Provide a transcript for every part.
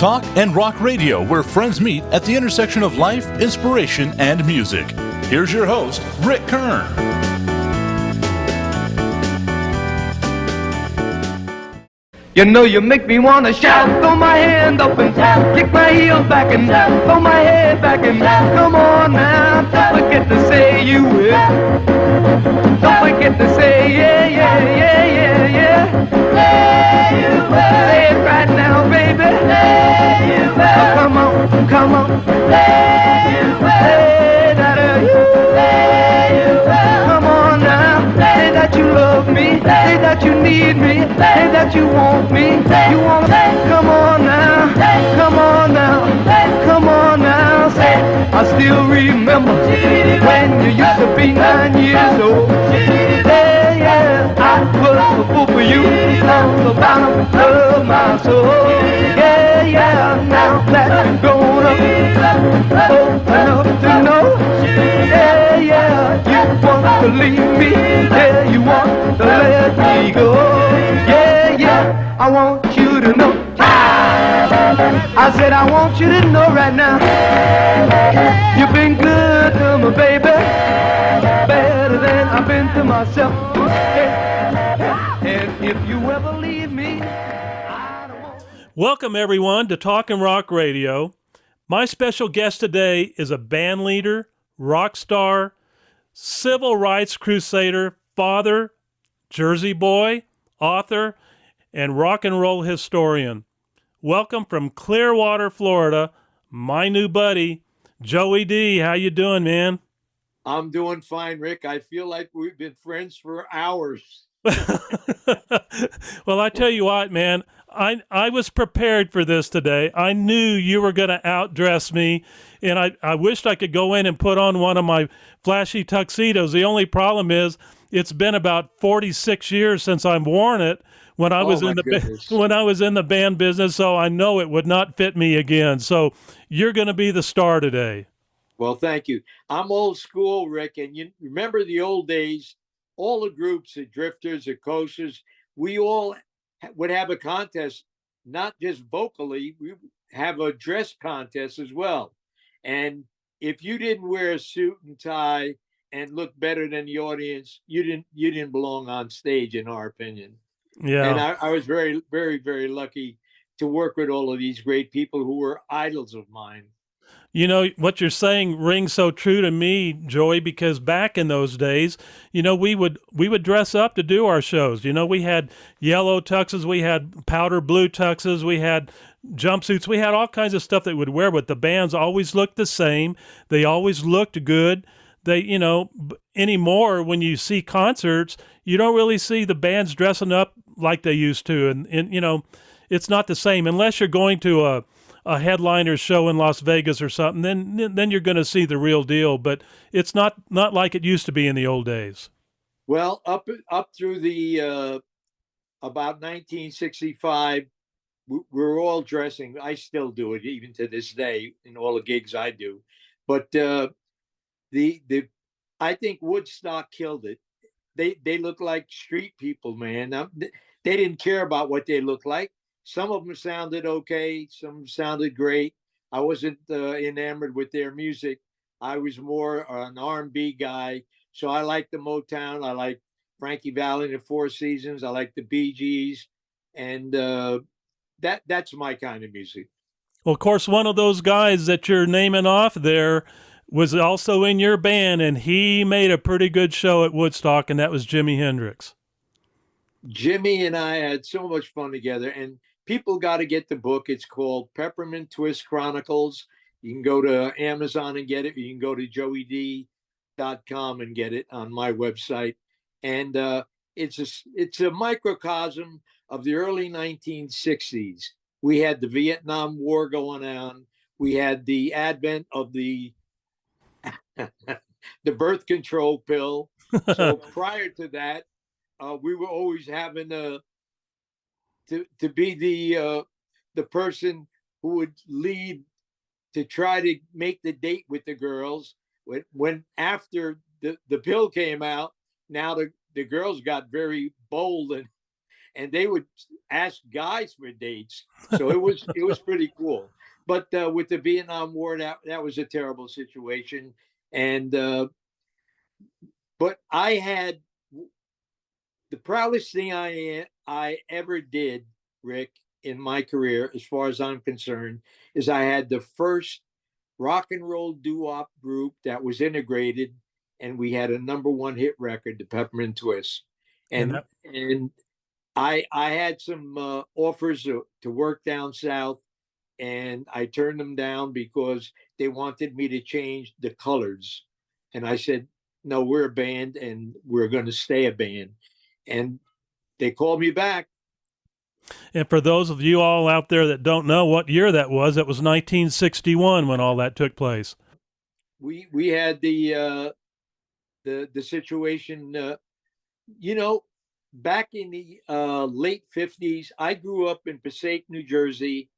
Talk and Rock Radio, where friends meet at the intersection of life, inspiration, and music. Here's your host, Rick Kern. You know you make me wanna shout, throw my hand up and kick my heels back and throw my head back and come on now, don't forget to say you will. Don't forget to say yeah, yeah, yeah, yeah, yeah. Say you will. Say it right now, baby. Say you will. Oh, come on, come on. Say you will. Say that you. Say you will. Come on now. Say that you love me. Say that you need me. Say that you want me. You want me. Come on now. Come on now. Come on now. Say, I still remember when you used to be 9 years old. Yeah, yeah, I was a fool for you from the bottom of my soul. Yeah, yeah, now that you're grown up, old enough to know. Yeah, yeah, you want to leave me. Yeah, you want to let me go. Yeah, yeah, I want you to know. I said I want you to know right now, you've been good to me, baby, better than I've been to myself. And if you ever leave me, I don't want... Welcome everyone to Talk and Rock Radio. My special guest today is a band leader, rock star, civil rights crusader, father, Jersey boy, author, and rock and roll historian. Welcome from Clearwater, Florida, my new buddy, Joey Dee. How you doing, man? I'm doing fine, Rick. I feel like we've been friends for hours. Well, I tell you what, man, I was prepared for this today. I knew you were going to outdress me, and I wished I could go in and put on one of my flashy tuxedos. The only problem is it's been about 46 years since I've worn it. When I was in the band business, so I know it would not fit me again. So you're going to be the star today. Well, thank you. I'm old school, Rick, and you remember the old days. All the groups, the Drifters, the Coasters, we all would have a contest, not just vocally. We have a dress contest as well. And if you didn't wear a suit and tie and look better than the audience, you didn't belong on stage, in our opinion. Yeah. And I was very, very, very lucky to work with all of these great people who were idols of mine. You know, what you're saying rings so true to me, Joey, because back in those days, you know, we would dress up to do our shows. You know, we had yellow tuxes, we had powder blue tuxes, we had jumpsuits, we had all kinds of stuff that we would wear, but the bands always looked the same. They always looked good. They, you know, anymore when you see concerts, you don't really see the bands dressing up like they used to. And you know, it's not the same unless you're going to a headliner show in Las Vegas or something, then you're going to see the real deal. But it's not like it used to be in the old days. Well, up through the about 1965, we're all dressing. I still do it even to this day in all the gigs I do. But I think Woodstock killed it. They look like street people, man. They didn't care about what they looked like. Some of them sounded okay. Some sounded great. I wasn't enamored with their music. I was more an R&B guy. So I like the Motown. I like Frankie Valli and the Four Seasons. I like the Bee Gees. And that's my kind of music. Well, of course, one of those guys that you're naming off there was also in your band, and he made a pretty good show at Woodstock, and that was Jimi Hendrix. Jimmy and I had so much fun together, and people got to get the book. It's called Peppermint Twist Chronicles. You can go to Amazon and get it. You can go to joeydee.com and get it on my website. And it's a microcosm of the early 1960s. We had the Vietnam War going on. We had the advent of the birth control pill. So prior to that, we were always having to be the person who would lead to try to make the date with the girls. When after the pill came out, now the girls got very bold and they would ask guys for dates. So it was pretty cool. But with the Vietnam War, that was a terrible situation. And but I had the proudest thing I ever did, Rick, in my career, as far as I'm concerned, is I had the first rock and roll doo-wop group that was integrated, and we had a #1 hit record, the Peppermint Twist. And I had some offers to work down south, and I turned them down because they wanted me to change the colors. And I said, no, we're a band and we're going to stay a band. And they called me back. And for those of you all out there that don't know what year that was 1961 when all that took place. We had the situation, back in the late 50s. I grew up in Passaic, New Jersey,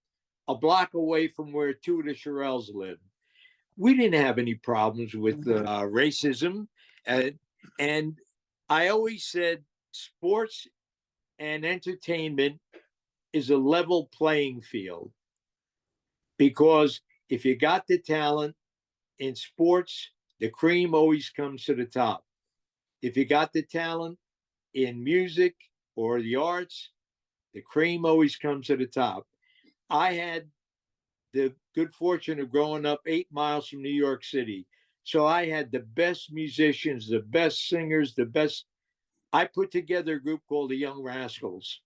a block away from where two of the Shirelles lived. We didn't have any problems with racism. And I always said sports and entertainment is a level playing field, because if you got the talent in sports, the cream always comes to the top. If you got the talent in music or the arts, the cream always comes to the top. I had the good fortune of growing up 8 miles from New York City. So I had the best musicians, the best singers, I put together a group called the Young Rascals.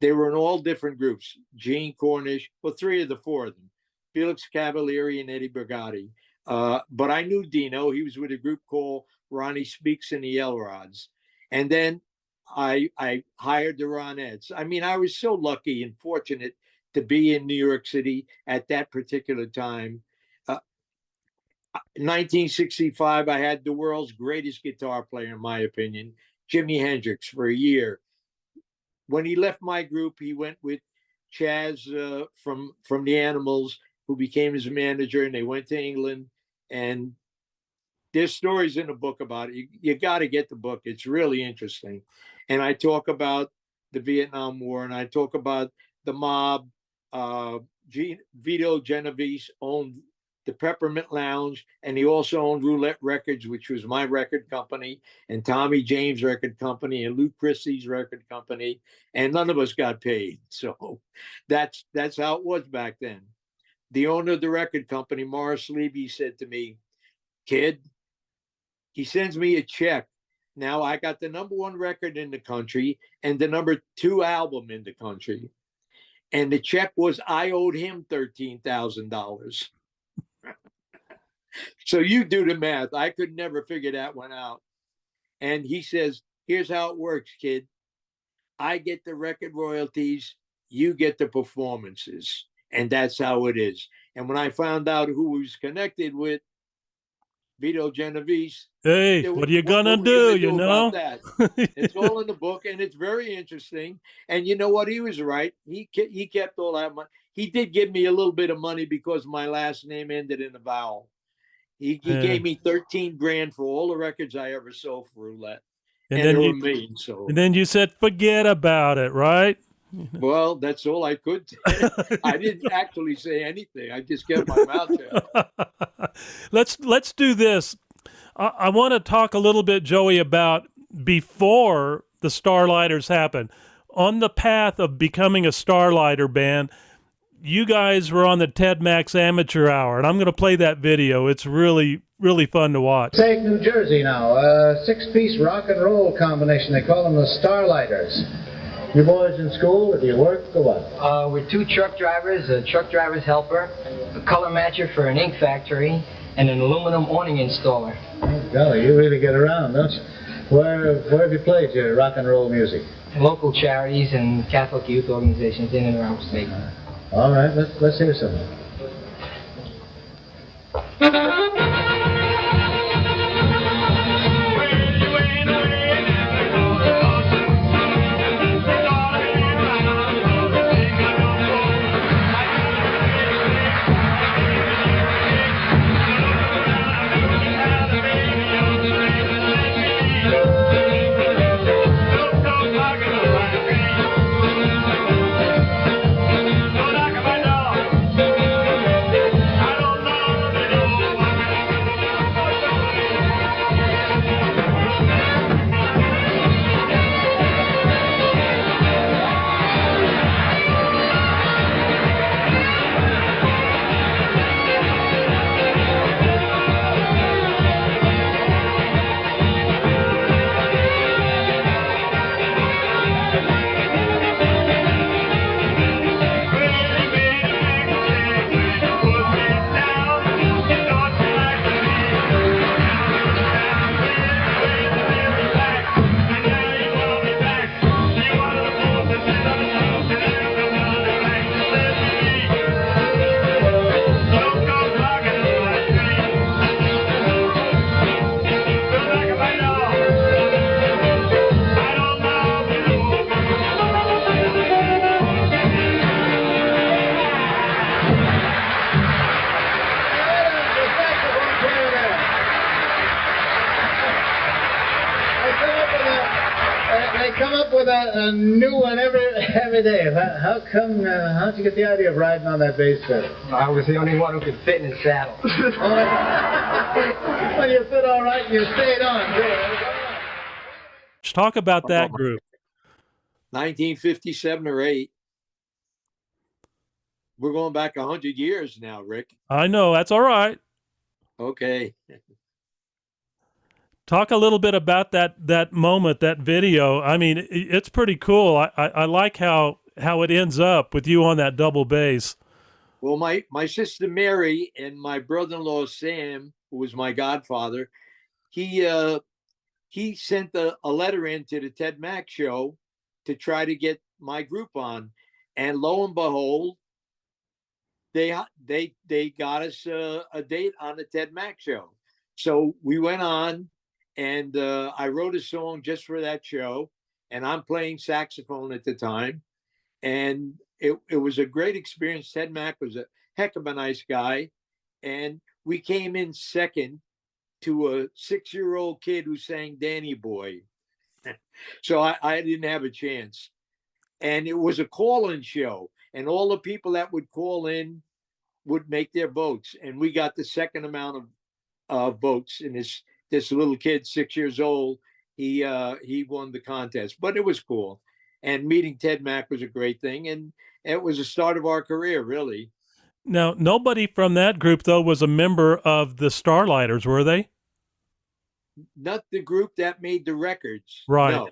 They were in all different groups. Gene Cornish, well, 3 of the 4 of them, Felix Cavalieri and Eddie Brigatti. But I knew Dino. He was with a group called Ronnie Speaks and the Elrods. And then I hired the Ronettes. I mean, I was so lucky and fortunate to be in New York City at that particular time. 1965, I had the world's greatest guitar player, in my opinion, Jimi Hendrix, for a year. When he left my group, he went with Chaz from the Animals, who became his manager, and they went to England. And there's stories in the book about it. You got to get the book. It's really interesting. And I talk about the Vietnam War, and I talk about the mob. Vito Genovese owned the Peppermint Lounge, and he also owned Roulette Records, which was my record company, and Tommy James' record company, and Lou Christie's record company, and none of us got paid. So that's how it was back then. The owner of the record company, Morris Levy, said to me, kid, he sends me a check. Now I got the #1 record in the country and the #2 album in the country. And the check was, I owed him $13,000. So you do the math. I could never figure that one out. And he says, here's how it works, kid. I get the record royalties, you get the performances. And that's how it is. And when I found out who he was connected with, Vito Genovese. Hey, what are you gonna do? You know, that? It's all in the book, and it's very interesting. And you know what? He was right. He kept all that money. He did give me a little bit of money because my last name ended in a vowel. He gave me 13 grand for all the records I ever sold for Roulette, and then there were millions. So, and then you said, forget about it, right? Well, that's all I could say. I didn't actually say anything. I just kept my mouth shut. Let's do this. I want to talk a little bit, Joey, about before the Starlighters happened. On the path of becoming a Starlighter band, you guys were on the Ted Max Amateur Hour, and I'm going to play that video. It's really, really fun to watch. Passaic, New Jersey now. A 6-piece rock and roll combination. They call them the Starlighters. You boys in school, or do you work, or what? We're 2 truck drivers, a truck driver's helper, a color matcher for an ink factory, and an aluminum awning installer. Oh, golly, you really get around, don't you? Where have you played your rock and roll music? Local charities and Catholic youth organizations in and around the state. All right, let's hear something. a new one every day. How come? How'd you get the idea of riding on that bass pedal? I was the only one who could fit in the saddle. Well, you fit all right, and you stayed on. Let's talk about that group. 1957 or 8. We're going back 100 years now, Rick. I know, that's all right. Okay. Talk a little bit about that moment, that video. I mean, it's pretty cool. I like how it ends up with you on that double bass. Well, my sister Mary and my brother-in-law Sam, who was my godfather, he sent a letter in to the Ted Mack show to try to get my group on, and lo and behold, they got us a date on the Ted Mack show. So we went on, and I wrote a song just for that show, and I'm playing saxophone at the time, and it was a great experience. Ted Mack was a heck of a nice guy, and we came in second to a 6-year-old kid who sang Danny Boy. So I didn't have a chance. And it was a call-in show, and all the people that would call in would make their votes, and we got the second amount of votes. And this little kid, 6 years old, he won the contest. But it was cool, and meeting Ted Mack was a great thing, and it was the start of our career, really. Now, nobody from that group, though, was a member of the Starlighters, were they? Not the group that made the records, right? No,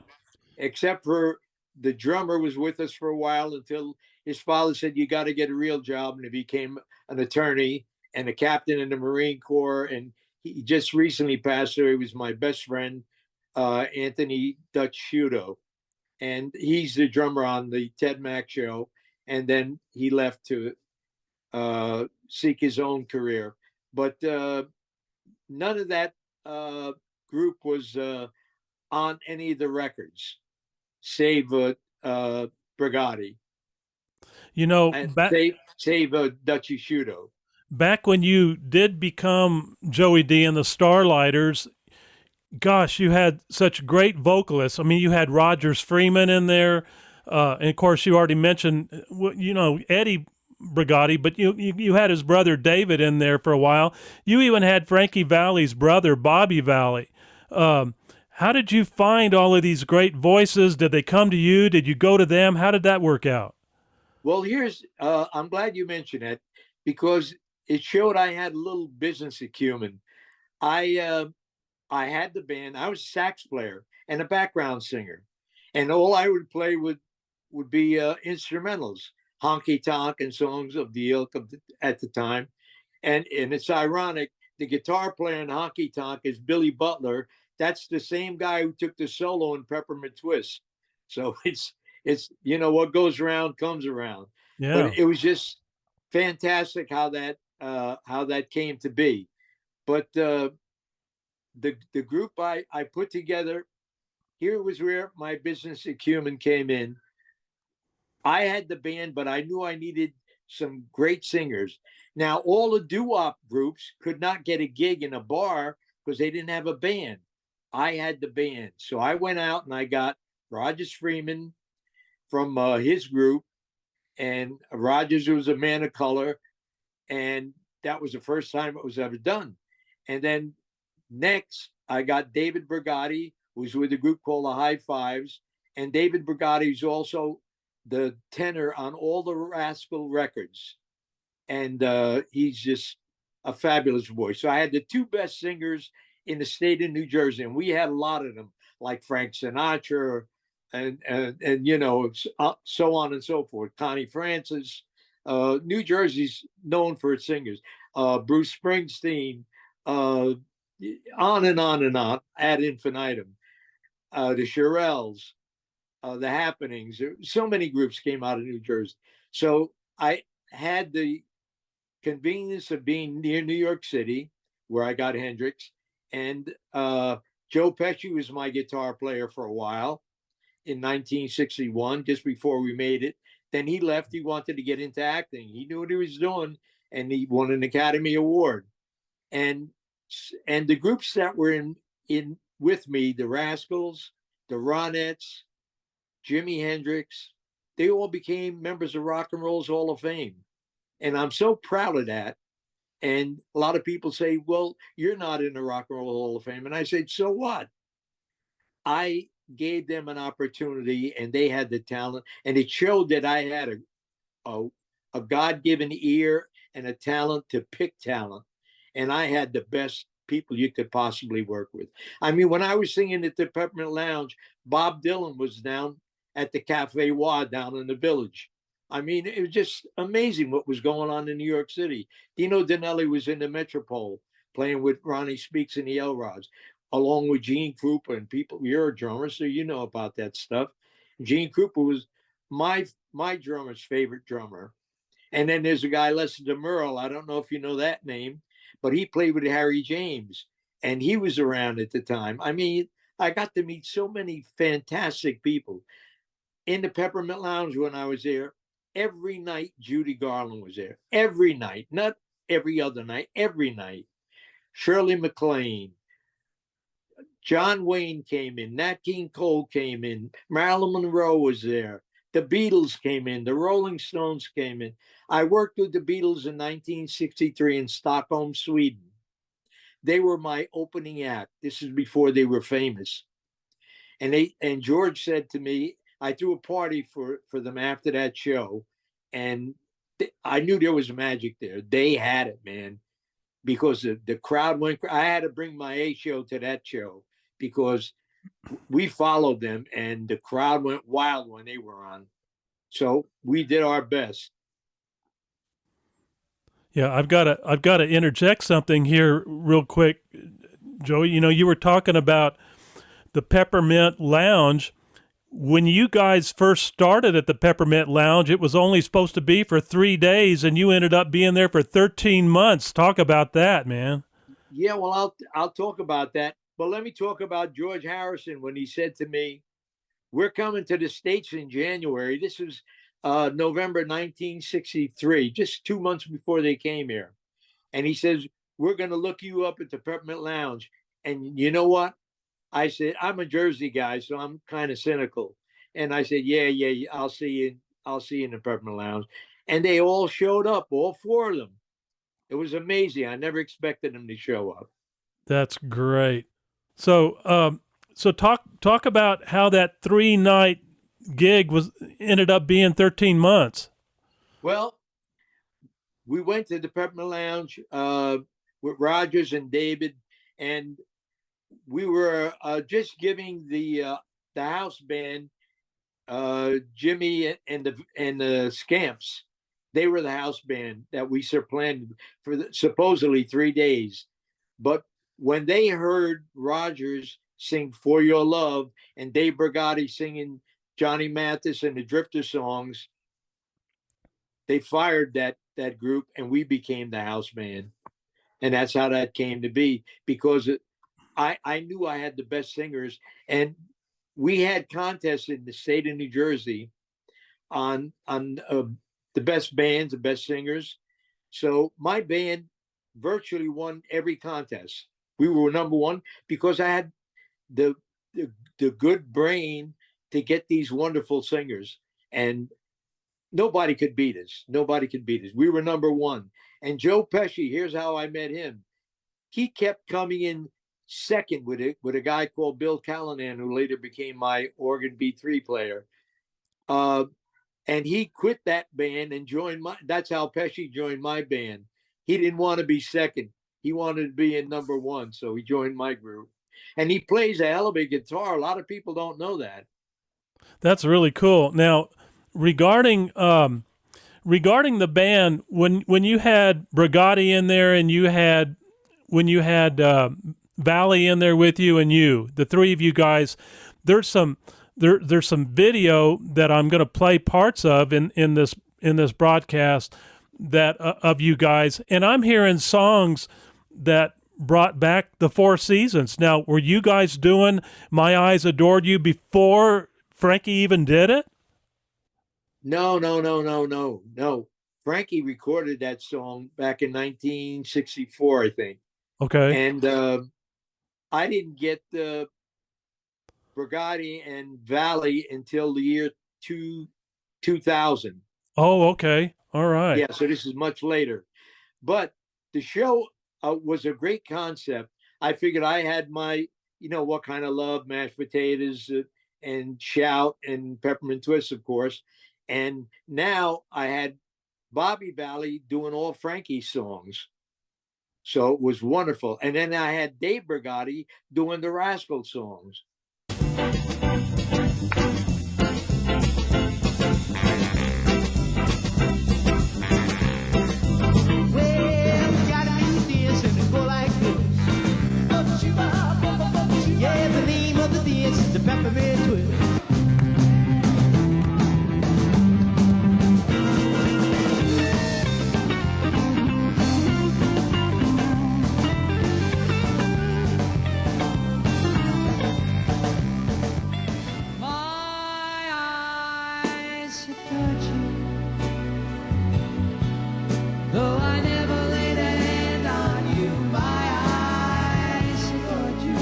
except for the drummer was with us for a while until his father said, "You got to get a real job," and he became an attorney and a captain in the Marine Corps. And he just recently passed away. He was my best friend, Anthony Dutch Shudo, and he's the drummer on the Ted Mack show. And then he left to seek his own career. But none of that group was on any of the records, save Brigatti. You know, save Dutchy Shudo. Back when you did become Joey Dee and the Starlighters, gosh, you had such great vocalists. I mean, you had Rogers Freeman in there. And of course, you already mentioned, Eddie Brigatti, but you had his brother David in there for a while. You even had Frankie Valli's brother, Bobby Valli. How did you find all of these great voices? Did they come to you? Did you go to them? How did that work out? Well, I'm glad you mentioned it, because it showed I had a little business acumen. I had the band. I was a sax player and a background singer, and all I would play would be instrumentals, honky tonk and songs of the ilk at the time. And it's ironic, the guitar player in honky tonk is Billy Butler. That's the same guy who took the solo in Peppermint Twist. So it's what goes around comes around. Yeah. But it was just fantastic how that came to be. But the group I put together, here was where my business acumen came in. I had the band, but I knew I needed some great singers. Now, all the doo-wop groups could not get a gig in a bar because they didn't have a band. I had the band. So I went out and I got Rogers Freeman from his group, and Rogers was a man of color, and that was the first time it was ever done. And then next, I got David Brigatti, who's with a group called the High Fives, and David Brigatti is also the tenor on all the Rascal records, and he's just a fabulous voice. So I had the two best singers in the state of New Jersey, and we had a lot of them, like Frank Sinatra, and so on and so forth. Connie Francis. New Jersey's known for its singers. Bruce Springsteen, on and on and on ad infinitum. The Shirelles, the Happenings. So many groups came out of New Jersey. So I had the convenience of being near New York City, where I got Hendrix, and Joe Pesci was my guitar player for a while in 1961, just before we made it. Then he left. He wanted to get into acting. He knew what he was doing, and he won an Academy Award. And the groups that were in with me, the Rascals, the Ronettes, Jimi Hendrix, they all became members of Rock and Roll's Hall of Fame. And I'm so proud of that. And a lot of people say, well, you're not in the Rock and Roll Hall of Fame. And I said, so what? I gave them an opportunity and they had the talent. And it showed that I had a God-given ear and a talent to pick talent. And I had the best people you could possibly work with. I mean, when I was singing at the Peppermint Lounge, Bob Dylan was down at the Cafe Wa down in the Village. I mean, it was just amazing what was going on in New York City. Dino Danelli was in the Metropole playing with Ronnie Speaks and the Elrods, along with Gene Krupa and people. You're a drummer, so you know about that stuff. Gene Krupa was my drummer's favorite drummer. And then there's a guy, Lester DeMurl. I don't know if you know that name, but he played with Harry James, and he was around at the time. I mean, I got to meet so many fantastic people. In the Peppermint Lounge when I was there, every night Judy Garland was there. Every night, not every other night, every night. Shirley MacLaine, John Wayne came in, Nat King Cole came in, Marilyn Monroe was there. The Beatles came in, the Rolling Stones came in. I worked with the Beatles in 1963 in Stockholm, Sweden. They were my opening act. This is before they were famous. And George said to me, I threw a party for them after that show, and I knew there was magic there. They had it, man, because the crowd went. I had to bring my A show to that show because we followed them, and the crowd went wild when they were on. So we did our best. Yeah, I've got to interject something here real quick, Joey. You know, you were talking about the Peppermint Lounge. When you guys first started at the Peppermint Lounge, it was only supposed to be for 3 days, and you ended up being there for 13 months. Talk about that, man. Yeah, well, I'll talk about that. But let me talk about George Harrison when he said to me, we're coming to the States in January. This was November 1963, just 2 months before they came here. And he says, we're going to look you up at the Peppermint Lounge. And you know what? I said, I'm a Jersey guy, so I'm kind of cynical. And I said, yeah, I'll see you. I'll see you in the Peppermint Lounge. And they all showed up, all four of them. It was amazing. I never expected them to show up. That's great. So, so talk about how that 3-night gig ended up being 13 months. Well, we went to the Peppermint Lounge with Rogers and David, and we were just giving the house band, Jimmy and the Scamps. They were the house band that we supplanted for supposedly 3 days. But when they heard Rogers sing "For Your Love" and Dave Brigatti singing Johnny Mathis and the Drifter songs, they fired that group, and we became the house band. And that's how that came to be, because I knew I had the best singers, and we had contests in the state of New Jersey on the best bands, the best singers. So my band virtually won every contest. We were number one because I had the good brain to get these wonderful singers, and nobody could beat us. Nobody could beat us. We were number one. And Joe Pesci, here's how I met him. He kept coming in second with a guy called Bill Callanan, who later became my organ B3 player. And he quit that band and joined that's how Pesci joined my band. He didn't want to be second. He wanted to be in number one. So he joined my group. And he plays a hell of a guitar. A lot of people don't know that. That's really cool. Now, regarding the band, when you had Brigatti in there and when you had Valley in there with you, and the three of you guys, there's some video that I'm going to play parts of in this broadcast that of you guys, and I'm hearing songs that brought back the Four Seasons. Now, were you guys doing "My Eyes Adored You" before Frankie even did it? No. Frankie recorded that song back in 1964, I think. Okay. And I didn't get Brigati and Valley until the year 2000. Oh, okay. All right. Yeah, so this is much later. But the show was a great concept. I figured I had my, What Kind of Love, Mashed Potatoes, and Shout, and Peppermint Twist, of course. And now I had Bobby Valley doing all Frankie's songs. So it was wonderful. And then I had Dave Brigati doing the Rascals songs. Yeah, the name of the dance is the Peppermint Twist. My eyes adore you, though I never laid a hand on you. My eyes adore you.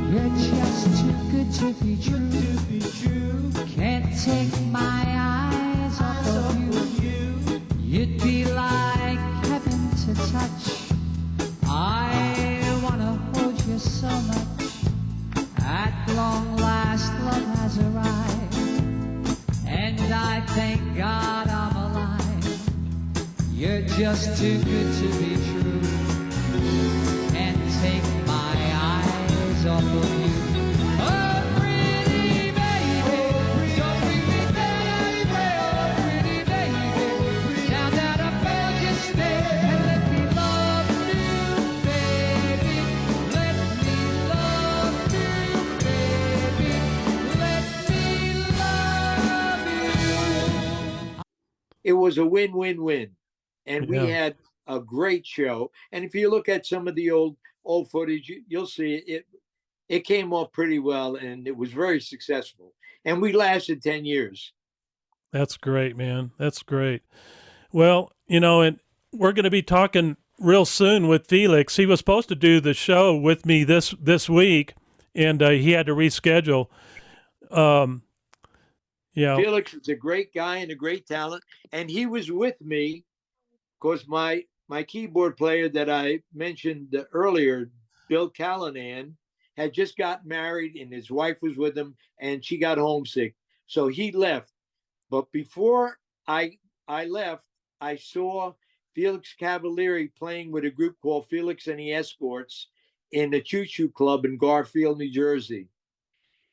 You're just too good to be true. Can't take my eyes off of you. You'd be like heaven to touch. I wanna hold you so much. At long last, love has arrived, and I thank God I'm alive. You're just too good to be true. Can't take my eyes off of you. Oh, pretty baby, so pretty baby, oh, pretty baby. Now that I found you, stay and let me love you, baby. Let me love you, baby. Let me love you. It was a win-win-win. And we Yeah. had a great show. And if you look at some of the old footage, you'll see it came off pretty well, and it was very successful. And we lasted 10 years. That's great, man. That's great. Well, and we're going to be talking real soon with Felix. He was supposed to do the show with me this week, and he had to reschedule. Yeah. Felix is a great guy and a great talent. And he was with me because my keyboard player that I mentioned earlier, Bill Callanan, had just got married and his wife was with him and she got homesick. So he left. But before I left, I saw Felix Cavalieri playing with a group called Felix and the Escorts in the Choo Choo Club in Garfield, New Jersey.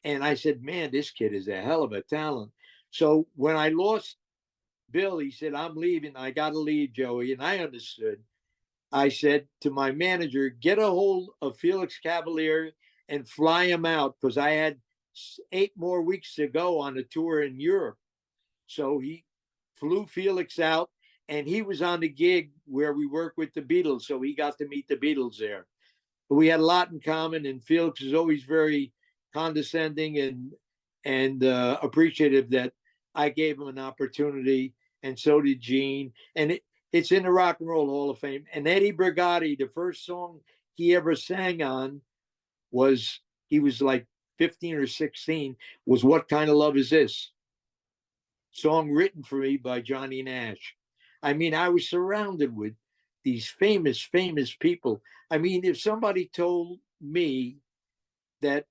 And I said, man, this kid is a hell of a talent. So when I lost Bill, he said, I'm leaving. I got to leave, Joey. And I understood. I said to my manager, get a hold of Felix Cavalieri and fly him out, because I had 8 more weeks to go on a tour in Europe. So he flew Felix out, and he was on the gig where we work with the Beatles. So he got to meet the Beatles there. But we had a lot in common, and Felix is always very condescending and appreciative that I gave him an opportunity, and so did Gene. And it's in the Rock and Roll Hall of Fame. And Eddie Brigati, the first song he ever sang on was, he was like 15 or 16, was What Kind of Love Is This? Song written for me by Johnny Nash. I mean, I was surrounded with these famous people. I mean, if somebody told me that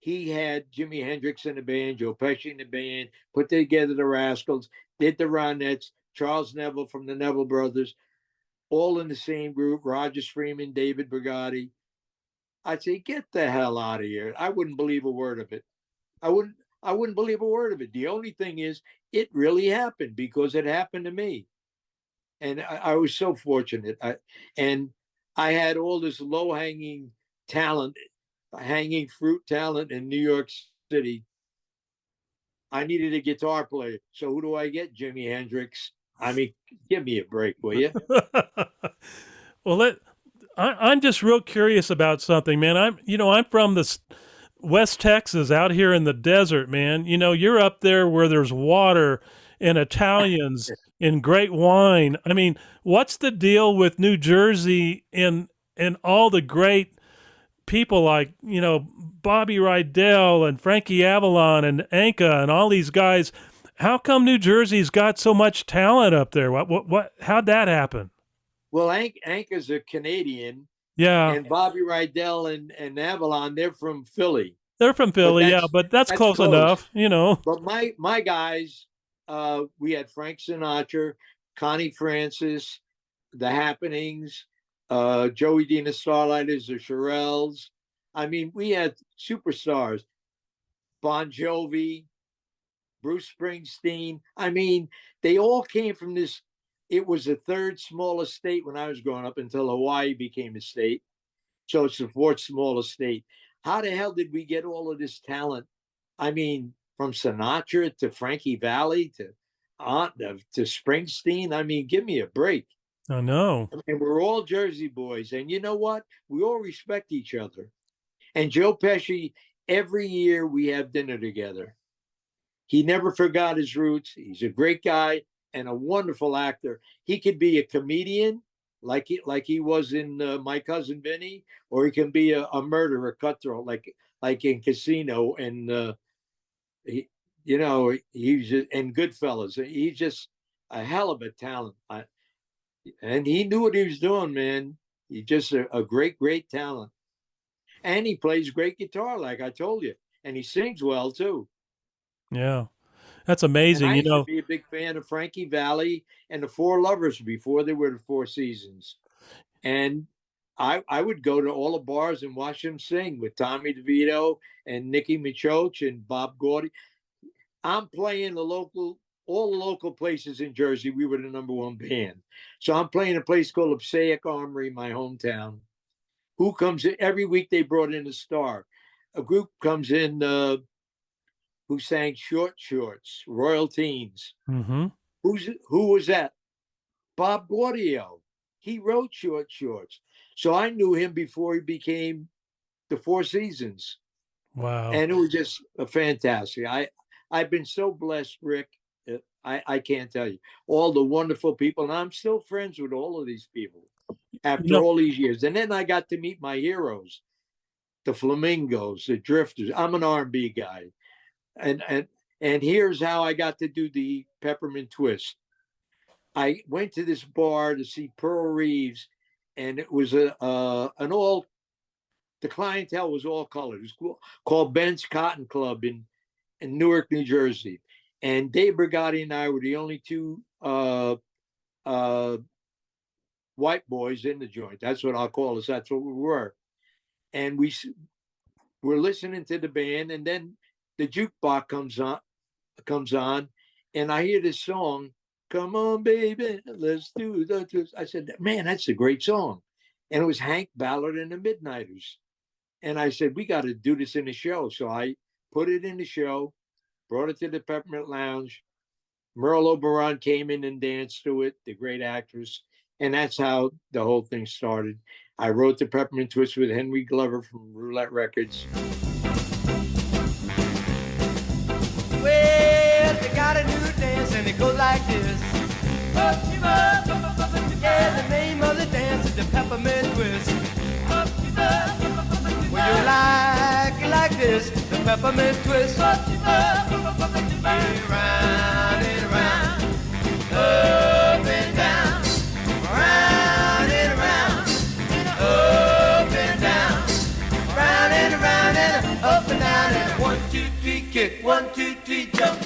he had Jimi Hendrix in the band, Joe Pesci in the band, put together the Rascals, did the Ronettes, Charles Neville from the Neville Brothers, all in the same group, Roger Freeman, David Brigati, I'd say, get the hell out of here. I wouldn't believe a word of it. I wouldn't believe a word of it. The only thing is, it really happened, because it happened to me. And I was so fortunate. And I had all this low-hanging talent, hanging fruit talent in New York City. I needed a guitar player. So who do I get? Jimi Hendrix. I mean, give me a break, will you? Well, I'm just real curious about something, man. I'm from the West Texas, out here in the desert, man. You're up there where there's water and Italians in great wine. I mean, what's the deal with New Jersey and all the great people like, Bobby Rydell and Frankie Avalon and Anka and all these guys? How come New Jersey's got so much talent up there? How'd that happen? Well, Anka's a Canadian, Yeah, and Bobby Rydell and Avalon, they're from Philly. they're from Philly. Yeah, but that's close enough, But my guys, we had Frank Sinatra, Connie Francis, The Happenings, Joey Dee and the Starlighters, the Shirelles. I mean, we had superstars, Bon Jovi, Bruce Springsteen. I mean, they all came from this. It was the third smallest state when I was growing up until Hawaii became a state. So it's the fourth smallest state. How the hell did we get all of this talent? I mean, from Sinatra to Frankie Valli to Springsteen. I mean, give me a break. I know. And we're all Jersey boys. And you know what? We all respect each other. And Joe Pesci, every year we have dinner together. He never forgot his roots. He's a great guy and a wonderful actor. He could be a comedian like he was in My Cousin Vinny, or he can be a murderer, cutthroat like in Casino, and he's just, and Goodfellas. He's just a hell of a talent, and he knew what he was doing, man. He's just a great talent, and he plays great guitar, like I told you, and he sings well too. Yeah, that's amazing. And I used to be a big fan of Frankie Valli and the Four Lovers before they were the Four Seasons. And I would go to all the bars and watch them sing with Tommy DeVito and Nicky Michoch and Bob Gordy. I'm playing all the local places in Jersey. We were the number one band. So I'm playing a place called Passaic Armory, my hometown. Who comes in? Every week they brought in a star. A group comes in who sang Short Shorts, Royal Teens. Mm-hmm. Who was that? Bob Gaudio. He wrote Short Shorts. So I knew him before he became the Four Seasons. Wow. And it was just fantastic. I've been so blessed, Rick. I can't tell you. All the wonderful people. And I'm still friends with all of these people after all these years. And then I got to meet my heroes, the Flamingos, the Drifters. I'm an R&B guy. And here's how I got to do the Peppermint Twist. I went to this bar to see Pearl Reeves, and it was the clientele was all colored. It was called Ben's Cotton Club in Newark, New Jersey. And Dave Brigatti and I were the only two white boys in the joint. That's what I'll call us. That's what we were. And we were listening to the band, and then the jukebox comes on, and I hear this song, "Come on, baby, let's do the twist." I said, man, that's a great song. And it was Hank Ballard and the Midnighters. And I said, we got to do this in the show. So I put it in the show, brought it to the Peppermint Lounge. Merle Oberon came in and danced to it, the great actress. And that's how the whole thing started. I wrote the Peppermint Twist with Henry Glover from Roulette Records. Well, they got a new dance and it goes like this. Yeah, the name of the dance is the Peppermint Twist. Well, you like it like this, the Peppermint Twist. Yeah, round and round, up and down, round and round, up and down, round and round and up and down, and 1, 2, 3, kick, 1, 2, 3, jump.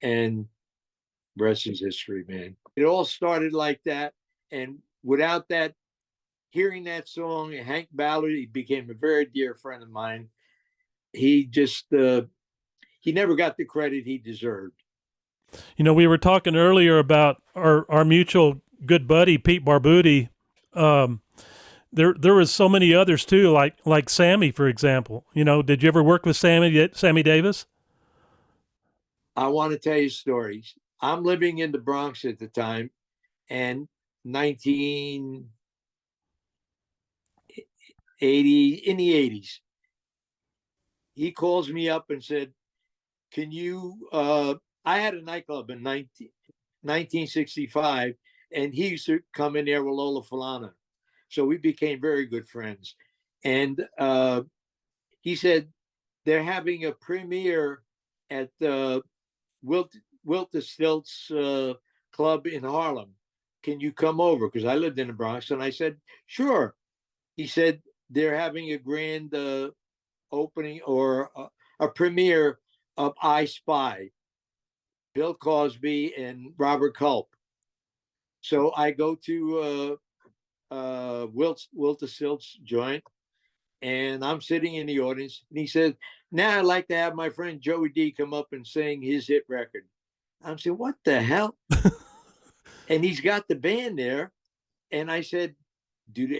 And rest is history, man. It all started like that. And without that, hearing that song, Hank Ballard, he became a very dear friend of mine. He just, he never got the credit he deserved. We were talking earlier about our mutual good buddy Pete Barbuti. There was so many others too, like Sammy, for example. Did you ever work with Sammy Davis? I want to tell you stories. I'm living in the Bronx at the time, and 1980, in the 80s, he calls me up and said, can you, I had a nightclub in 1965, and he used to come in there with Lola Falana. So we became very good friends. And he said, they're having a premiere at Wilt the Stilts Club in Harlem. Can you come over? Because I lived in the Bronx. And I said, sure. He said, they're having a grand opening or a premiere of I Spy, Bill Cosby and Robert Culp. So I go to Wilt the Stilts joint, and I'm sitting in the audience, and he said, now I'd like to have my friend Joey Dee come up and sing his hit record. I'm saying, what the hell? And he's got the band there. And I said, do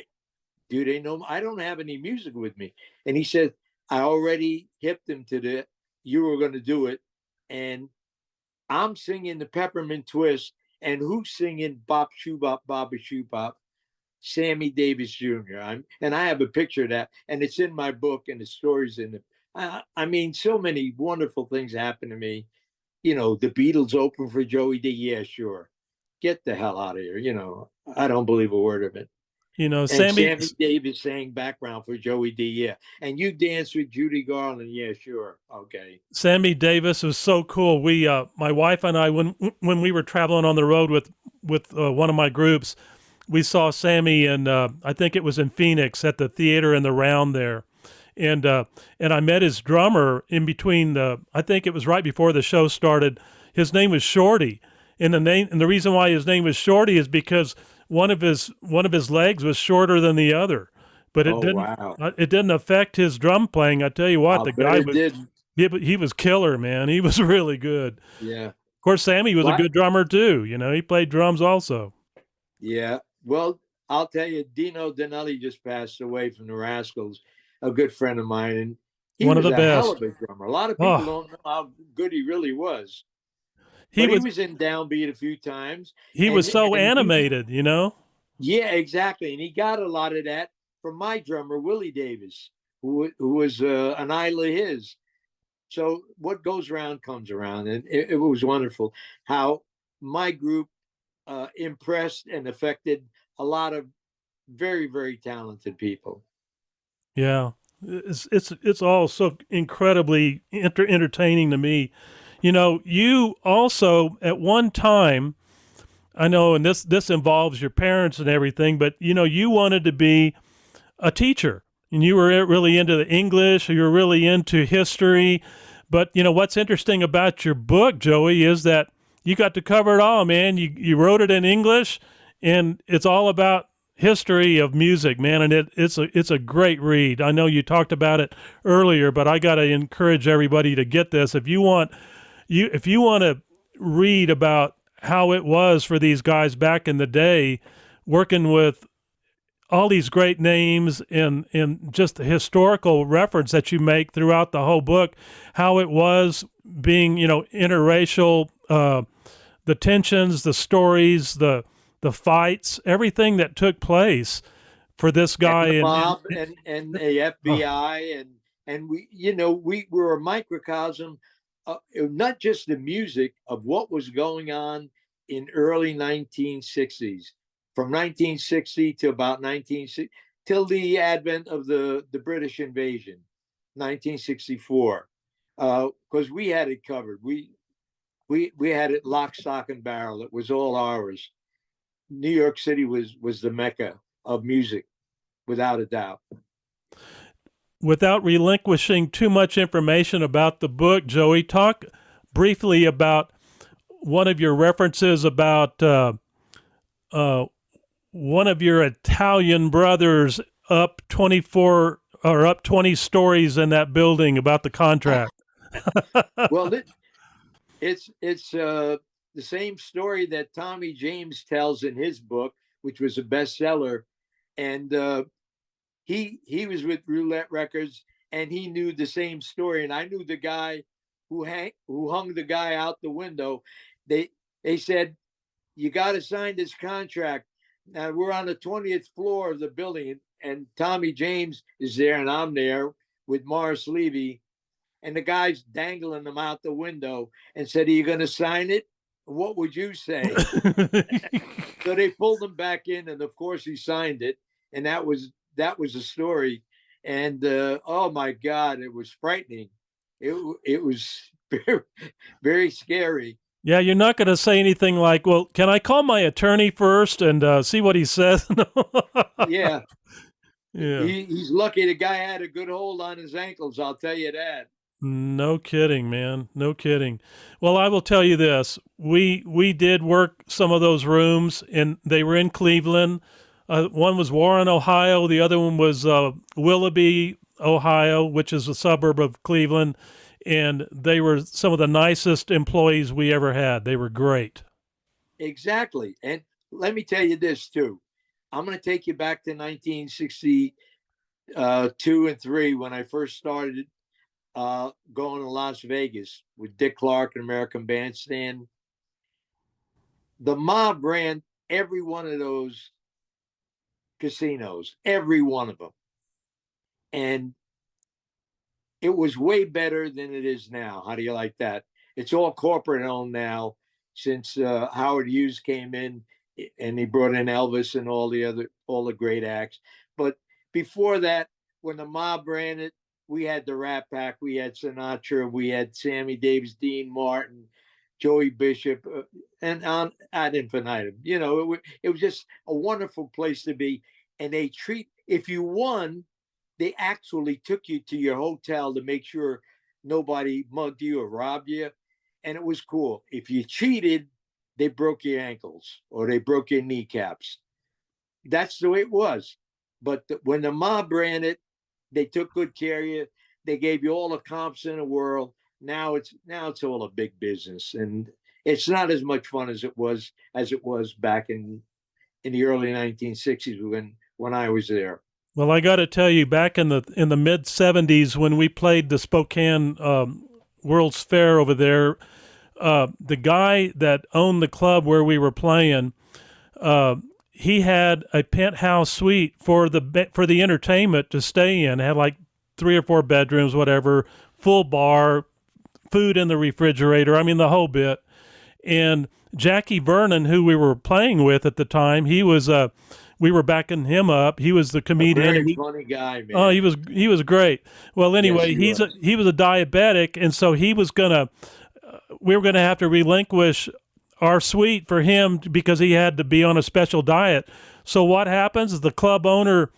they know? I don't have any music with me. And he said, I already hipped him to you were going to do it. And I'm singing the Peppermint Twist. And who's singing Bop Shoo Bop, Baba Shoo Bop? Sammy Davis Jr. And I have a picture of that, and it's in my book, and the story's in it. I mean, so many wonderful things happened to me. The Beatles opened for Joey Dee. Yeah, sure. Get the hell out of here. I don't believe a word of it. Sammy Davis sang background for Joey Dee. Yeah. And you danced with Judy Garland. Yeah, sure. Okay. Sammy Davis was so cool. We, my wife and I, when we were traveling on the road with one of my groups, we saw Sammy, and I think it was in Phoenix at the theater in the Round there. And I met his drummer in between I think it was right before the show started. His name was Shorty. And the reason why his name was Shorty is because one of his legs was shorter than the other. But it didn't affect his drum playing. I tell you what, the guy he was killer, man. He was really good. Yeah. Of course, Sammy was a good drummer too. He played drums also. Yeah. Well, I'll tell you, Dino Danelli just passed away from the Rascals, a good friend of mine, and he one was of the a best. hell of a drummer. A lot of people don't know how good he really was. He was in Downbeat a few times. He was so animated, Yeah, exactly. And he got a lot of that from my drummer, Willie Davis, who was an idol of his. So what goes around comes around. And it was wonderful how my group impressed and affected a lot of very, very talented people. Yeah, it's all so incredibly entertaining to me. You also at one time, I know, and this involves your parents and everything, but you wanted to be a teacher, and you were really into the English, you were really into history. But what's interesting about your book, Joey, is that you got to cover it all, man. You wrote it in English, and it's all about history of music, man. And it's a great read. I know you talked about it earlier, but I got to encourage everybody to get this. If you want to read about how it was for these guys back in the day, working with all these great names and just the historical reference that you make throughout the whole book, how it was being, interracial, the tensions, the stories, the fights, everything that took place for this guy. And the mob and the FBI. And we were a microcosm, not just the music of what was going on in early 1960s. From 1960 to about 1960, till the advent of the British invasion, 1964, because we had it covered. We had it lock, stock, and barrel. It was all ours. New York City was the mecca of music, without a doubt. Without relinquishing too much information about the book, Joey, talk briefly about one of your references about one of your Italian brothers up 24 or up 20 stories in that building about the contract. Well, the same story that Tommy James tells in his book, which was a bestseller. And he was with Roulette Records, and he knew the same story. And I knew the guy who hung the guy out the window. They said, you got to sign this contract. Now we're on the 20th floor of the building, and Tommy James is there, and I'm there with Morris Levy, and the guy's dangling them out the window and said, are you going to sign it? What would you say? So they pulled him back in, and of course he signed it. And that was the story. And oh my God, it was frightening. It was very, very scary. Yeah, you're not going to say anything like, well, can I call my attorney first and see what he says? Yeah. Yeah. He's lucky the guy had a good hold on his ankles, I'll tell you that. No kidding, man. No kidding. Well, I will tell you this. We did work some of those rooms, and they were in Cleveland. One was Warren, Ohio. The other one was Willoughby, Ohio, which is a suburb of Cleveland. And they were some of the nicest employees we ever had. They were great. Exactly. And let me tell you this, too. I'm going to take you back to 1962 and 3 when I first started going to Las Vegas with Dick Clark and American Bandstand. The mob ran every one of those casinos, every one of them. And it was way better than it is now. How do you like that? It's all corporate owned now since Howard Hughes came in and he brought in Elvis and all the great acts. But before that, when the mob ran it, we had the Rat Pack, we had Sinatra, we had Sammy Davis, Dean Martin, Joey Bishop, and on ad infinitum. You know, it was just a wonderful place to be. And if you won, they actually took you to your hotel to make sure nobody mugged you or robbed you. And it was cool. If you cheated, they broke your ankles or they broke your kneecaps. That's the way it was. But when the mob ran it, they took good care of you. They gave you all the comps in the world. Now it's all a big business, and it's not as much fun as it was back in the early 1960s when I was there. Well, I got to tell you, back in the mid 70s when we played the Spokane World's Fair over there, the guy that owned the club where we were playing, he had a penthouse suite for the entertainment to stay in. It had like 3 or 4 bedrooms, whatever, full bar, food in the refrigerator. I mean, the whole bit. And Jackie Vernon, who we were playing with at the time, we were backing him up. He was the comedian. A very funny guy, man. Oh, he was great. Well, anyway, yes, he was a diabetic, and so we were gonna have to relinquish our suite for him because he had to be on a special diet. So what happens is the club owner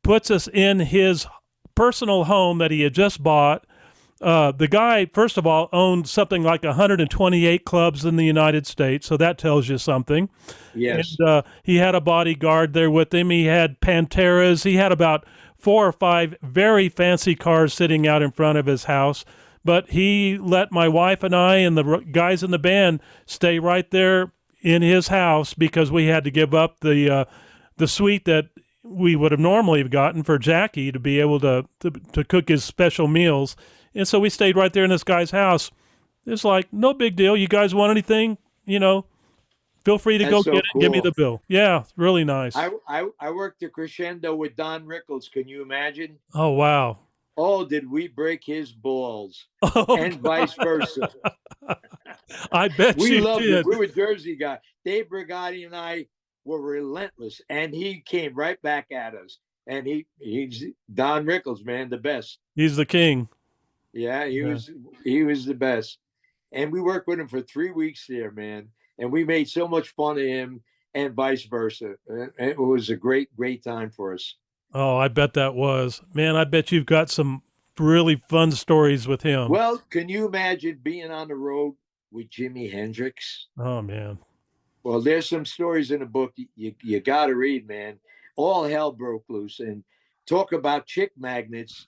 puts us in his personal home that he had just bought. The guy, first of all, owned something like 128 clubs in the United States, so that tells you something. Yes. And he had a bodyguard there with him. He had Panteras. He had about 4 or 5 very fancy cars sitting out in front of his house. But he let my wife and I and the guys in the band stay right there in his house because we had to give up the suite that we would have normally gotten for Jackie to be able to cook his special meals. And so we stayed right there in this guy's house. It's like, no big deal. You guys want anything? You know, feel free to That's go so get it. cool. Give me the bill. Yeah, really nice. I worked the Crescendo with Don Rickles. Can you imagine? Oh, wow. Oh, did we break his balls? Oh, and vice versa. I bet We you loved did. it. We were Jersey guys. Dave Brigatti and I were relentless, and he came right back at us. And he's Don Rickles, man, the best. He's the king. Yeah, he was the best. And we worked with him for 3 weeks there, man. And we made so much fun of him and vice versa. It was a great, great time for us. Oh, I bet that was. Man, I bet you've got some really fun stories with him. Well, can you imagine being on the road with Jimi Hendrix? Oh, man. Well, there's some stories in the book you got to read, man. All hell broke loose. And talk about chick magnets.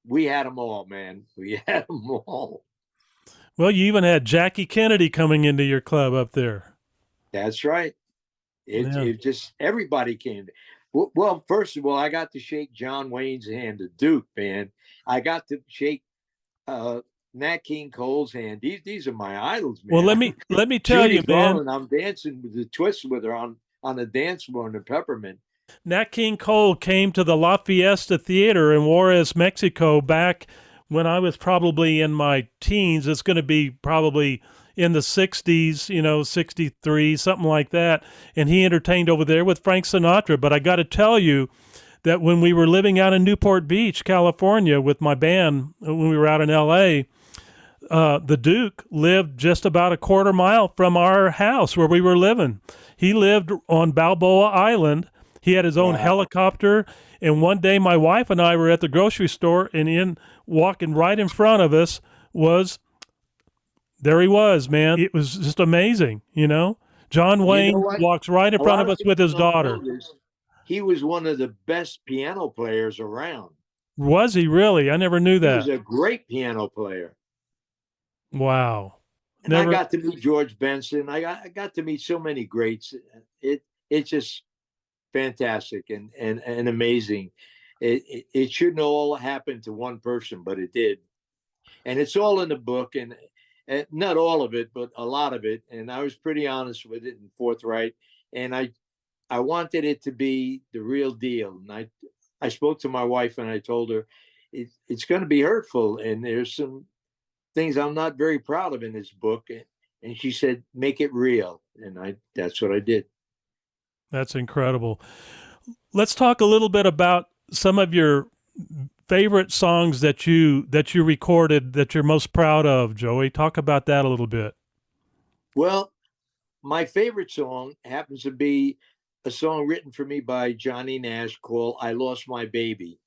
We had them all, man. We had them all. Well, you even had Jackie Kennedy coming into your club up there. That's right. Yeah. It just, everybody came. Well, first of all, I got to shake John Wayne's hand, the Duke, man. I got to shake Nat King Cole's hand. These are my idols, man. Well, let me tell Judy you, man. Garland, I'm dancing with the twist with her on the dance floor in the Peppermint. Nat King Cole came to the La Fiesta Theater in Juarez, Mexico, back when I was probably in my teens. It's going to be probably in the 60s, 63, something like that. And he entertained over there with Frank Sinatra. But I got to tell you that when we were living out in Newport Beach, California, with my band, when we were out in L.A., the Duke lived just about a quarter mile from our house where we were living. He lived on Balboa Island. He had his own helicopter. And one day my wife and I were at the grocery store, and walking right in front of us there he was, man. It was just amazing, John Wayne walks right in front of us with his daughter. He was one of the best piano players around. Was he really? I never knew that. He was a great piano player. Wow. And I got to meet George Benson. I got to meet so many greats. It's just fantastic and amazing. It shouldn't all happen to one person, but it did. And it's all in the book, and not all of it, but a lot of it. And I was pretty honest with it and forthright. And I wanted it to be the real deal. And I spoke to my wife and I told her it's going to be hurtful. And there's some things I'm not very proud of in this book. And she said, make it real. And that's what I did. That's incredible. Let's talk a little bit about some of your favorite songs that you recorded that you're most proud of, Joey. Talk about that a little bit. Well, my favorite song happens to be a song written for me by Johnny Nash called I Lost My Baby.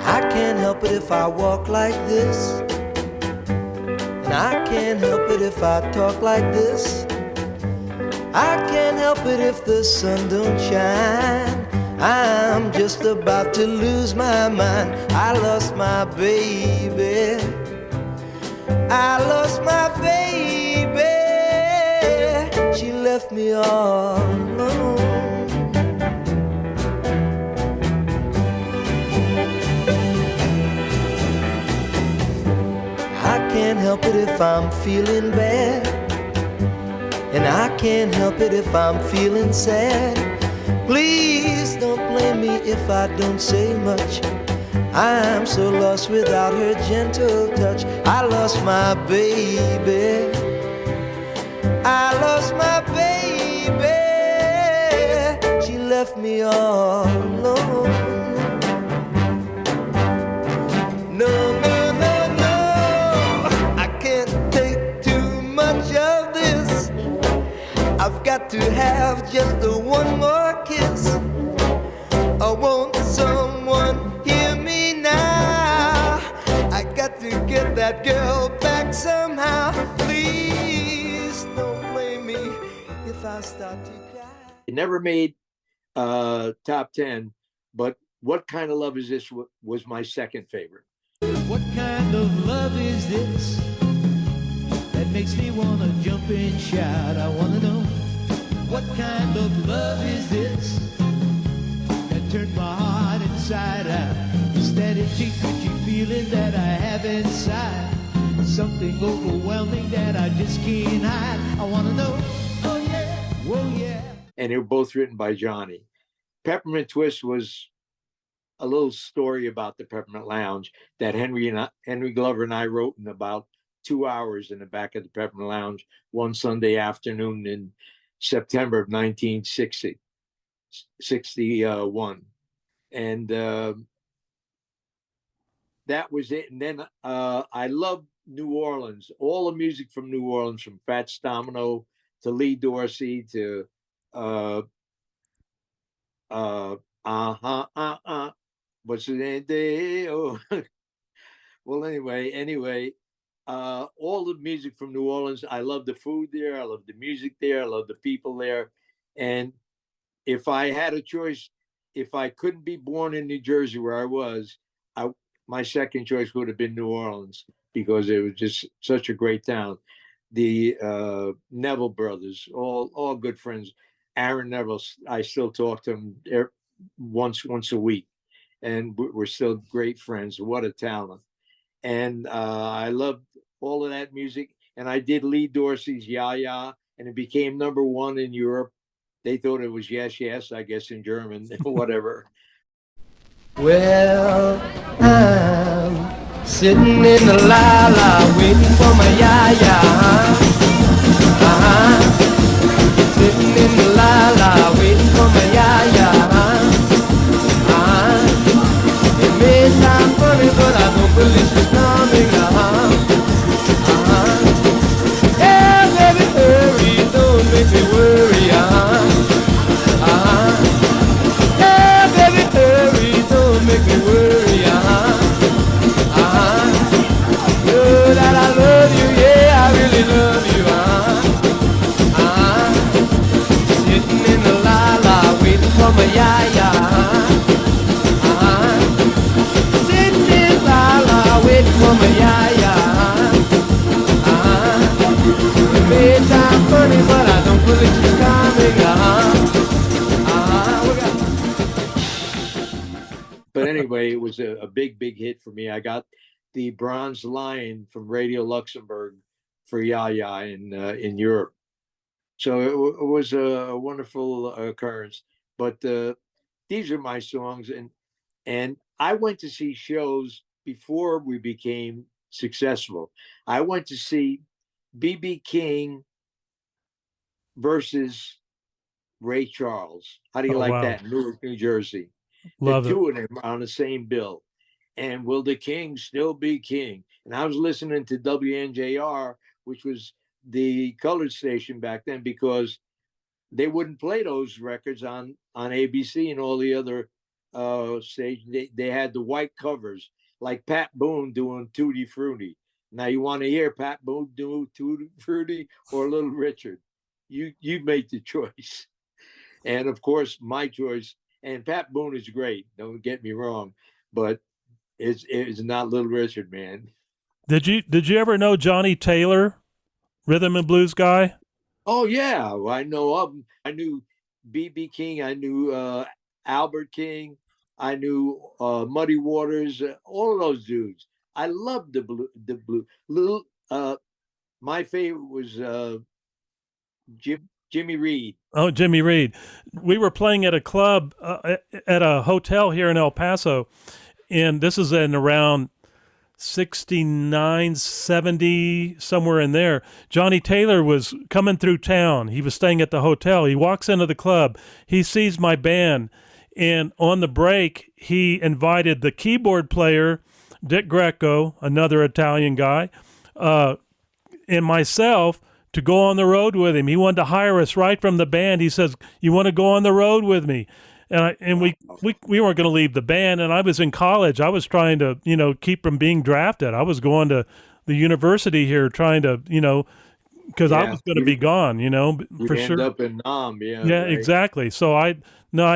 I can't help it if I walk like this, and I can't help it if I talk like this. I can't help it if the sun don't shine. I'm just about to lose my mind. I lost my baby. I lost my baby. She left me all alone. I can't help it if I'm feeling bad, and I can't help it if I'm feeling sad. Please don't blame me if I don't say much. I'm so lost without her gentle touch. I lost my baby. I lost my baby. She left me all alone. No, no, no, no, I can't take too much of this. I've got to have just one more kiss. I want someone hear me now. I got to get that girl back somehow. Please don't blame me if I start to cry. It never made top 10, but What Kind of Love Is This was my second favorite. What kind of love is this that makes me wanna jump and shout? I wanna know, what kind of love is this that turned my heart inside out? Is that itchy, twitchy feeling that I have inside? Something overwhelming that I just can't hide. I wanna know, oh yeah, whoa yeah. And they were both written by Johnny. Peppermint Twist was a little story about the Peppermint Lounge that Henry Glover and I wrote in about 2 hours in the back of the Peppermint Lounge one Sunday afternoon in September of 1961. And that was it. And then I loved New Orleans, all the music from New Orleans, from Fats Domino to Lee Dorsey to what's the name? Oh. Well, anyway, all the music from New Orleans. I love the food there. I love the music there. I love the people there. And if I had a choice, if I couldn't be born in New Jersey where I was, my second choice would have been New Orleans because it was just such a great town. The Neville brothers, all good friends. Aaron Neville, I still talk to him once a week, and we're still great friends. What a talent! And I loved all of that music. And I did Lee Dorsey's "Ya Ya," and it became #1 in Europe. They thought it was "Yes, Yes," I guess in German, whatever. Well, I'm sitting in the la-la waiting for my ya-ya. Sitting in the la-la waiting for my ya-ya. It may sound funny, but I don't believe she's coming. Yeah, baby, hurry, don't make me worry. Yeah, baby, hurry, don't make me worry. Know that I love you, yeah, I really love you. Sitting in the la-la waiting for my ya-ya. Sitting in the la-la waiting for my ya-ya. May sound funny, but I don't believe she's coming. But anyway, it was a big hit for me. I got the Bronze Lion from Radio Luxembourg for "Ya Ya" in Europe. So it was a wonderful occurrence. But these are my songs, and I went to see shows before we became successful. I went to see B.B. King versus Ray Charles. How do you like that? Newark, New Jersey. Love the it. two of them on the same bill. And will the king still be king? And I was listening to WNJR, which was the colored station back then, because they wouldn't play those records on ABC and all the other stations. They had the white covers, like Pat Boone doing Tutti Frutti. Now you want to hear Pat Boone do Tutti Frutti or Little Richard? You make the choice. And of course, my choice. And Pat Boone is great. Don't get me wrong, but it's not Little Richard, man. Did you ever know Johnny Taylor, rhythm and blues guy? Oh yeah, I know of him. I knew B.B. King. I knew Albert King. I knew Muddy Waters. All of those dudes. I loved the blue. Little. My favorite was Jimmy Reed. Oh, Jimmy Reed. We were playing at a club at a hotel here in El Paso, and this is in around 69, 70, somewhere in there. Johnny Taylor was coming through town. He was staying at the hotel. He walks into the club. He sees my band, and on the break, he invited the keyboard player, Dick Greco, another Italian guy, and myself to go on the road with him. He wanted to hire us right from the band. He says, "You want to go on the road with me?" And we weren't going to leave the band. And I was in college. I was trying to, keep from being drafted. I was going to the university here trying to, because I was going to be gone, for sure. End up in Nam, yeah. Yeah, right. exactly. So I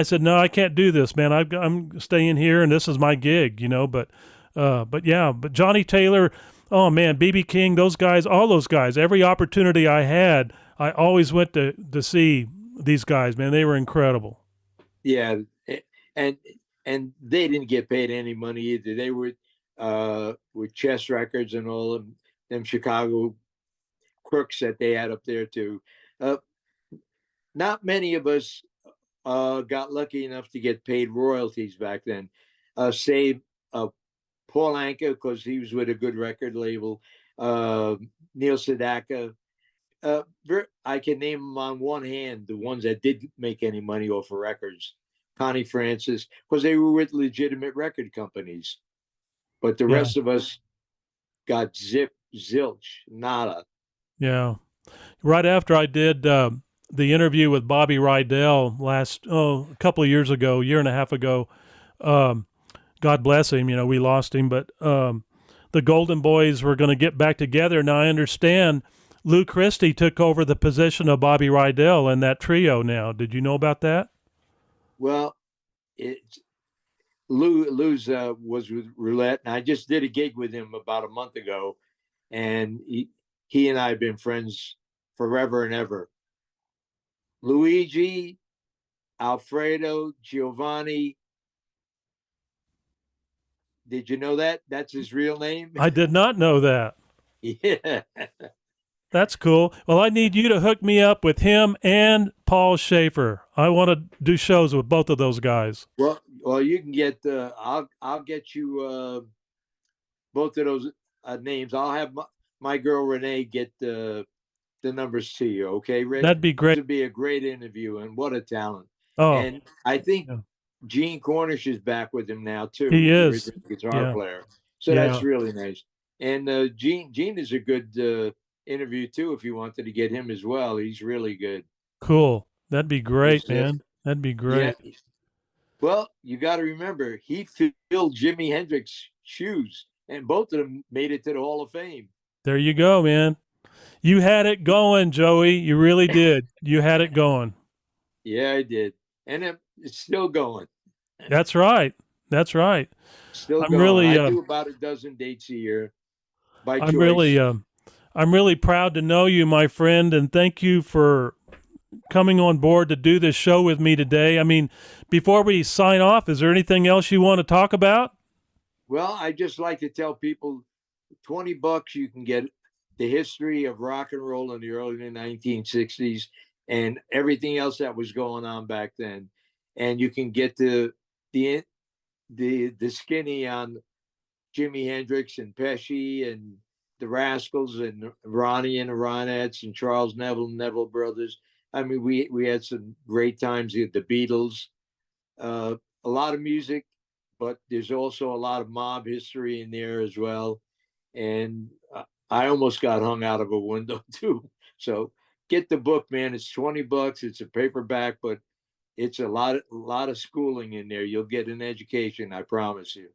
said, no, I can't do this, man. I'm staying here and this is my gig, but Johnny Taylor, oh man, B.B. King, those guys, all those guys, every opportunity I had, I always went to see these guys, man. They were incredible. Yeah. And they didn't get paid any money either. They were with Chess Records and all of them Chicago crooks that they had up there too. Not many of us got lucky enough to get paid royalties back then, save Paul Anka, because he was with a good record label, Neil Sedaka. I can name them on one hand, the ones that did make any money off of records. Connie Francis, because they were with legitimate record companies. But the rest of us got zilch, nada. Yeah. Right after I did the interview with Bobby Rydell a couple of years ago, year and a half ago, God bless him, we lost him, but the Golden Boys were going to get back together. Now I understand Lou Christie took over the position of Bobby Rydell in that trio now. Did you know about that? Well, it's Lou's was with Roulette, and I just did a gig with him about a month ago, and he and I have been friends forever and ever. Luigi, Alfredo, Giovanni. Did you know that? That's his real name? I did not know that. Yeah. That's cool. Well, I need you to hook me up with him and Paul Schaefer. I want to do shows with both of those guys. Well, you can get. I'll get you both of those names. I'll have my girl Renee get the numbers to you. Okay, Rick. That'd be great. It'd be a great interview, and what a talent. Oh, and I think yeah. Gene Cornish is back with him now too. He is. The guitar player. So Yeah. that's really nice. And Gene is a good interview too. If you wanted to get him as well, he's really good. Cool. That'd be great, It's man. That'd be great. Yeah. Well, you got to remember, he filled Jimi Hendrix's shoes, and both of them made it to the Hall of Fame. There you go, man. You had it going, Joey. You really did. You had it going. Yeah, I did. And it's still going. That's right. That's right. Still I'm going. really, I do about a dozen dates a year by choice. I'm really proud to know you, my friend, and thank you for coming on board to do this show with me today. I mean, before we sign off, is there anything else you want to talk about? Well, I just like to tell people, $20 you can get the history of rock and roll in the early 1960s and everything else that was going on back then. And you can get the skinny on Jimi Hendrix and Pesci and the Rascals and Ronnie and the Ronettes and Charles Neville Brothers. I mean, we had some great times here. The Beatles, a lot of music, but there's also a lot of mob history in there as well. And I almost got hung out of a window too. So get the book, man. It's $20. It's a paperback, but it's a lot of schooling in there. You'll get an education, I promise you.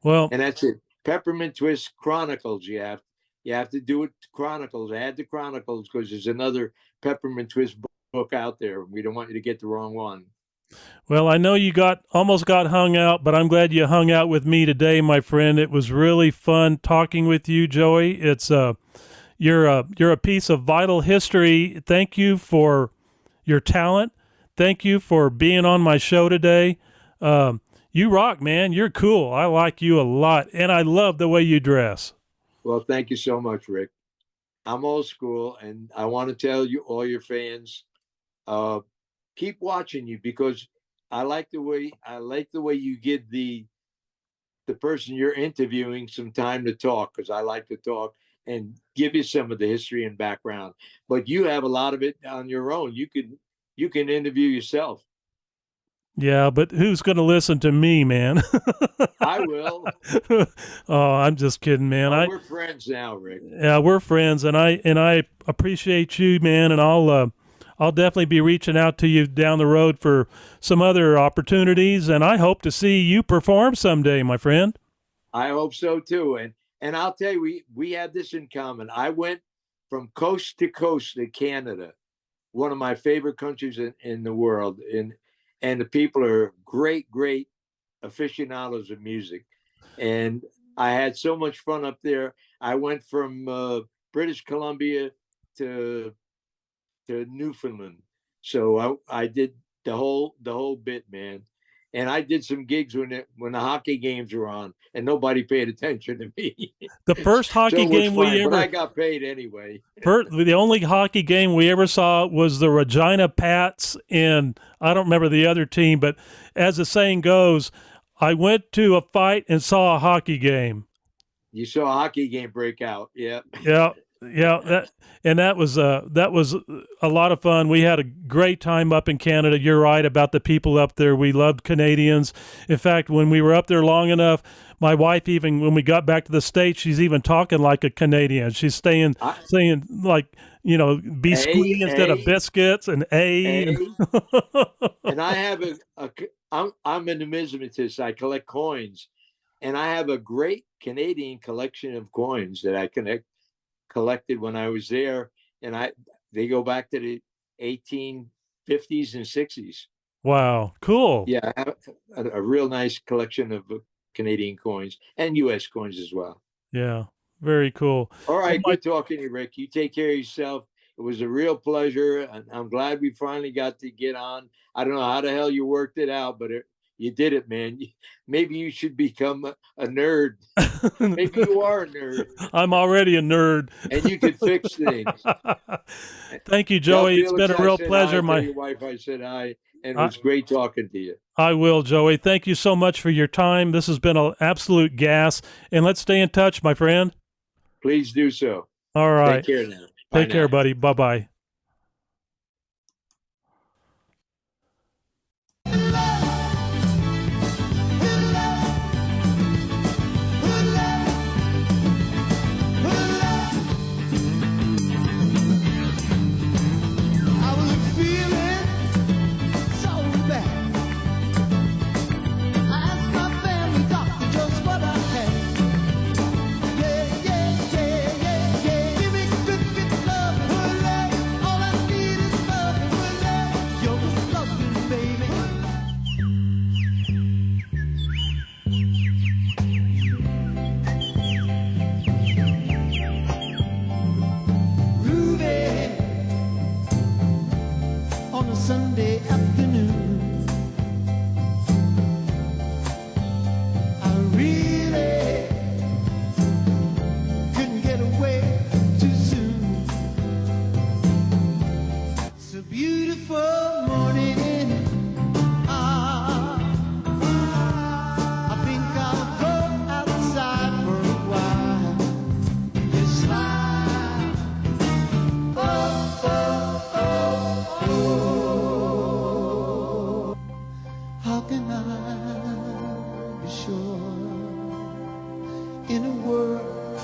Well, and that's it. Peppermint Twist Chronicles. You have to do it. Chronicles. Add the Chronicles because there's another Peppermint Twist book out there. We don't want you to get the wrong one. Well, I know you almost got hung out, but I'm glad you hung out with me today, my friend. It was really fun talking with you, Joey. It's you're a piece of vital history. Thank you for your talent. Thank you for being on my show today. You rock, man. You're cool. I like you a lot, and I love the way you dress. Well, thank you so much, Rick. I'm old school, and I want to tell you, all your fans, keep watching you because I like the way you give the person you're interviewing some time to talk, because I like to talk and give you some of the history and background. But you have a lot of it on your own. You can interview yourself. Yeah, but who's going to listen to me, man? I will. Oh, I'm just kidding, man. We're friends now, Rick. Yeah, we're friends, and I appreciate you, man. And I'll definitely be reaching out to you down the road for some other opportunities, and I hope to see you perform someday, my friend. I hope so too. And I'll tell you, we have this in common. I went from coast to coast to Canada, one of my favorite countries in the world, and the people are great aficionados of music. And I had so much fun up there. I went from British Columbia to Newfoundland. So I did the whole bit, man. And I did some gigs when the hockey games were on, and nobody paid attention to me. The first hockey game but I got paid anyway. The only hockey game we ever saw was the Regina Pats, and I don't remember the other team. But as the saying goes, I went to a fight and saw a hockey game. You saw a hockey game break out, yeah. Yeah, that was a lot of fun. We had a great time up in Canada. You're right about the people up there. We loved Canadians. In fact, when we were up there long enough, my wife, even when we got back to the States, she's even talking like a Canadian. She's saying like, biscuit instead of biscuits and A. And I have I'm a numismatist. I collect coins, and I have a great Canadian collection of coins that I collected when I was there, and they go back to the 1850s and 60s. Wow, cool. Yeah, I have a real nice collection of Canadian coins and U.S. coins as well. Yeah, very cool. All right, Well, good talking to you, Rick. You take care of yourself. It was a real pleasure, and I'm glad we finally got to get on. I don't know how the hell you worked it out, but you did it, man. Maybe you should become a nerd. Maybe you are a nerd. I'm already a nerd. And you could fix things. Thank you, Joey. Tell It's been a Felix I real said pleasure. Hi to your wife, I said hi, and it was great talking to you. I will, Joey. Thank you so much for your time. This has been an absolute gas, and let's stay in touch, my friend. Please do so. All right. Take care now. Take care, buddy. Bye-bye. Sunday afternoon, I really couldn't get away too soon. It's a beautiful morning. I think I'll go outside for a while. Yes, smile. Oh, oh, oh, oh. How can I be sure in a world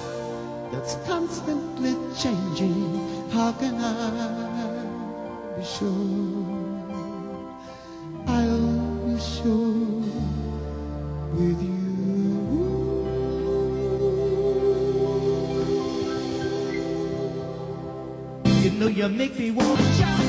that's constantly changing? How can I be sure? I'll be sure with you. You know you make me want to shout.